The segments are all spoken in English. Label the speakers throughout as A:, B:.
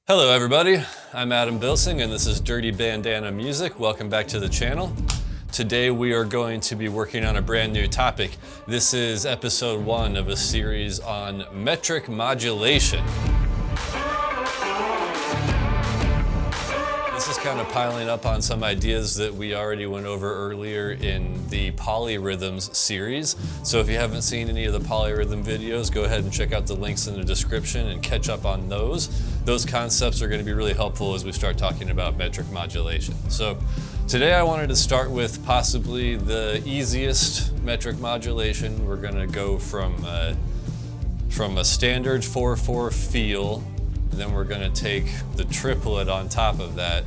A: Hello everybody, I'm Adam Bilsing and this is Dirty Bandana Music. Welcome back to the channel. Today we are going to be working on a brand new topic. This is episode 1 of a series on metric modulation. This is kind of piling up on some ideas that we already went over earlier in the polyrhythms series. So if you haven't seen any of the polyrhythm videos, go ahead and check out the links in the description and catch up on those. Those concepts are going to be really helpful as we start talking about metric modulation. So today I wanted to start with possibly the easiest metric modulation. We're going to go from a standard 4/4 feel, and then we're going to take the triplet on top of that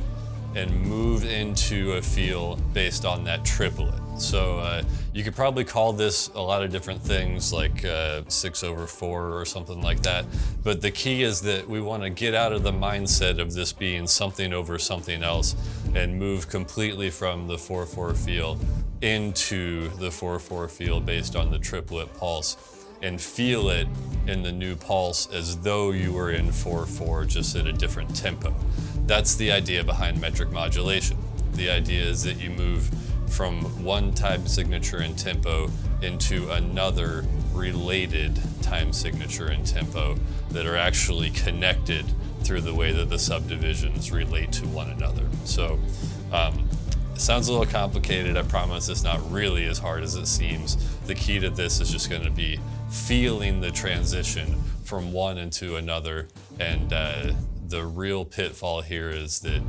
A: and move into a feel based on that triplet. So you could probably call this a lot of different things, like 6/4 or something like that. But the key is that we want to get out of the mindset of this being something over something else and move completely from the 4/4 feel into the 4/4 feel based on the triplet pulse, and feel it in the new pulse as though you were in 4/4, just at a different tempo. That's the idea behind metric modulation. The idea is that you move from one time signature and tempo into another related time signature and tempo that are actually connected through the way that the subdivisions relate to one another. So it sounds a little complicated. I promise it's not really as hard as it seems. The key to this is just going to be feeling the transition from one into another, and the real pitfall here is that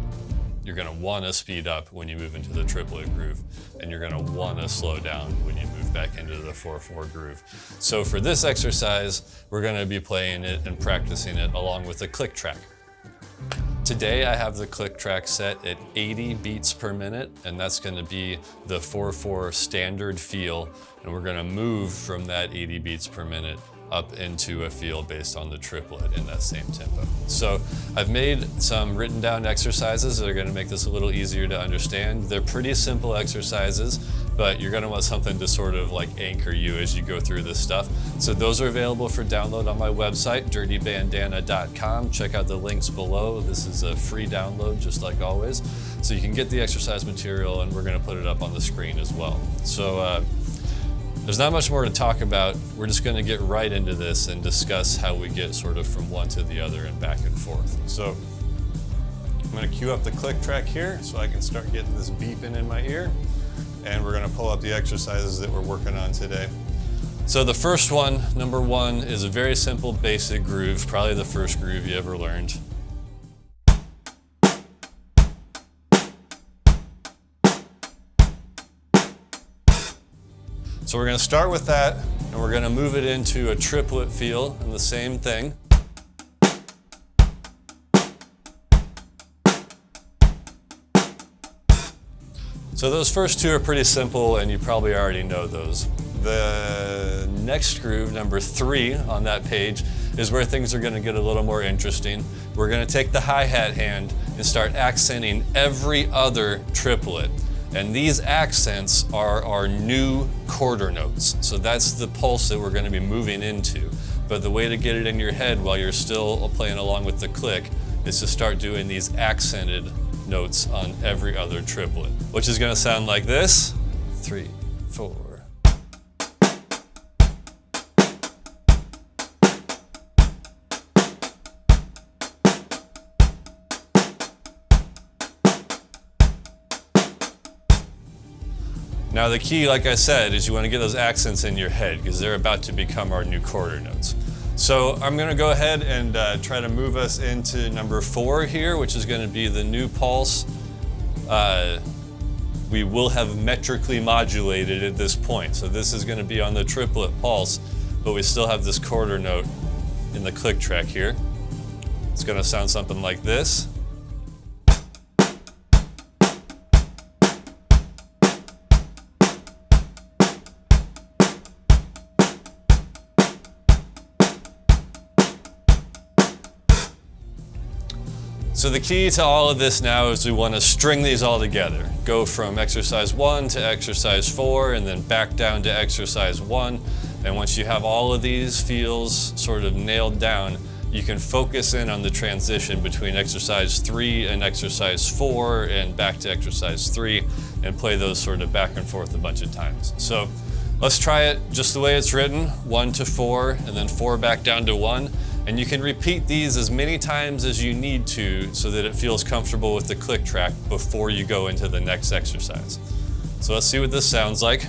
A: you're going to want to speed up when you move into the triplet groove, and you're going to want to slow down when you move back into the 4/4 groove. So for this exercise, we're going to be playing it and practicing it along with a click track. Today I have the click track set at 80 beats per minute, and that's going to be the 4/4 standard feel, and we're going to move from that 80 beats per minute up into a feel based on the triplet in that same tempo. So I've made some written down exercises that are going to make this a little easier to understand. They're pretty simple exercises, but you're going to want something to sort of like anchor you as you go through this stuff. So those are available for download on my website, dirtybandana.com. Check out the links below. This is a free download, just like always. So you can get the exercise material, and we're going to put it up on the screen as well. So there's not much more to talk about. We're just going to get right into this and discuss how we get sort of from one to the other and back and forth. So I'm going to cue up the click track here so I can start getting this beeping in my ear, and we're going to pull up the exercises that we're working on today. So the first one, number 1, is a very simple basic groove, probably the first groove you ever learned. So we're going to start with that, and we're going to move it into a triplet feel and the same thing. So those first two are pretty simple, and you probably already know those. The next groove, number 3 on that page, is where things are going to get a little more interesting. We're going to take the hi-hat hand and start accenting every other triplet. And these accents are our new quarter notes. So that's the pulse that we're going to be moving into. But the way to get it in your head while you're still playing along with the click is to start doing these accented notes on every other triplet, which is going to sound like this. 3, 4. Now the key, like I said, is you want to get those accents in your head because they're about to become our new quarter notes. So I'm going to go ahead and try to move us into number 4 here, which is going to be the new pulse. We will have metrically modulated at this point. So this is going to be on the triplet pulse, but we still have this quarter note in the click track here. It's going to sound something like this. So the key to all of this now is we want to string these all together. Go from exercise 1 to exercise 4, and then back down to exercise 1. And once you have all of these feels sort of nailed down, you can focus in on the transition between exercise 3 and exercise 4 and back to exercise 3 and play those sort of back and forth a bunch of times. So let's try it just the way it's written, 1 to 4 and then 4 back down to 1. And you can repeat these as many times as you need to so that it feels comfortable with the click track before you go into the next exercise. So let's see what this sounds like.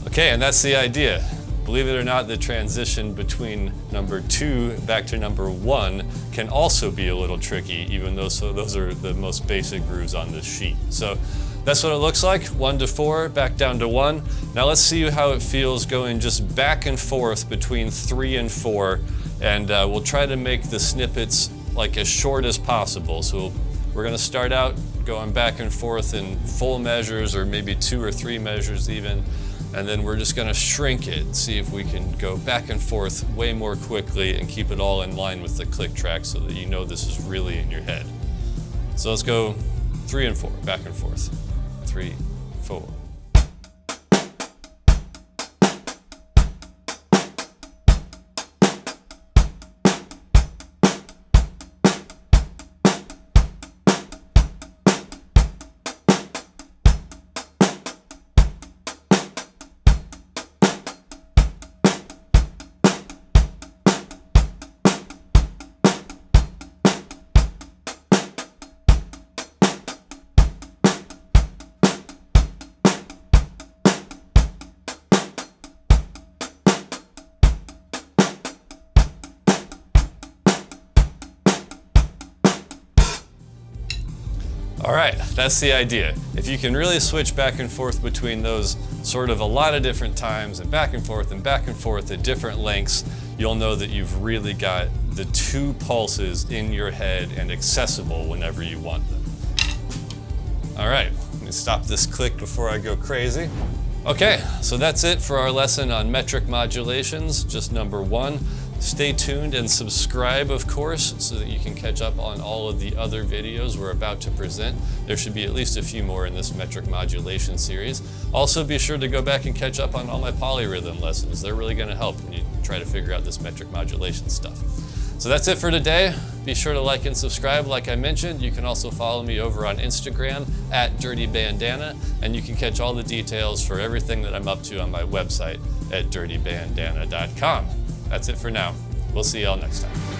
A: Okay, and that's the idea. Believe it or not, the transition between number 2 back to number 1 can also be a little tricky, even though those are the most basic grooves on this sheet. So that's what it looks like, 1 to 4, back down to 1. Now let's see how it feels going just back and forth between 3 and 4, and we'll try to make the snippets like as short as possible. So we're gonna start out going back and forth in full measures, or maybe 2 or 3 measures even. And then we're just gonna shrink it, see if we can go back and forth way more quickly and keep it all in line with the click track so that you know this is really in your head. So let's go 3 and 4, back and forth. 3, 4. All right, that's the idea. If you can really switch back and forth between those sort of a lot of different times and back and forth at different lengths, you'll know that you've really got the 2 pulses in your head and accessible whenever you want them. All right, let me stop this click before I go crazy. Okay, so that's it for our lesson on metric modulations, just number 1. Stay tuned and subscribe, of course, so that you can catch up on all of the other videos we're about to present. There should be at least a few more in this metric modulation series. Also, be sure to go back and catch up on all my polyrhythm lessons. They're really going to help when you try to figure out this metric modulation stuff. So that's it for today. Be sure to like and subscribe like I mentioned. You can also follow me over on Instagram at Dirty Bandana, and you can catch all the details for everything that I'm up to on my website at dirtybandana.com. That's it for now. We'll see y'all next time.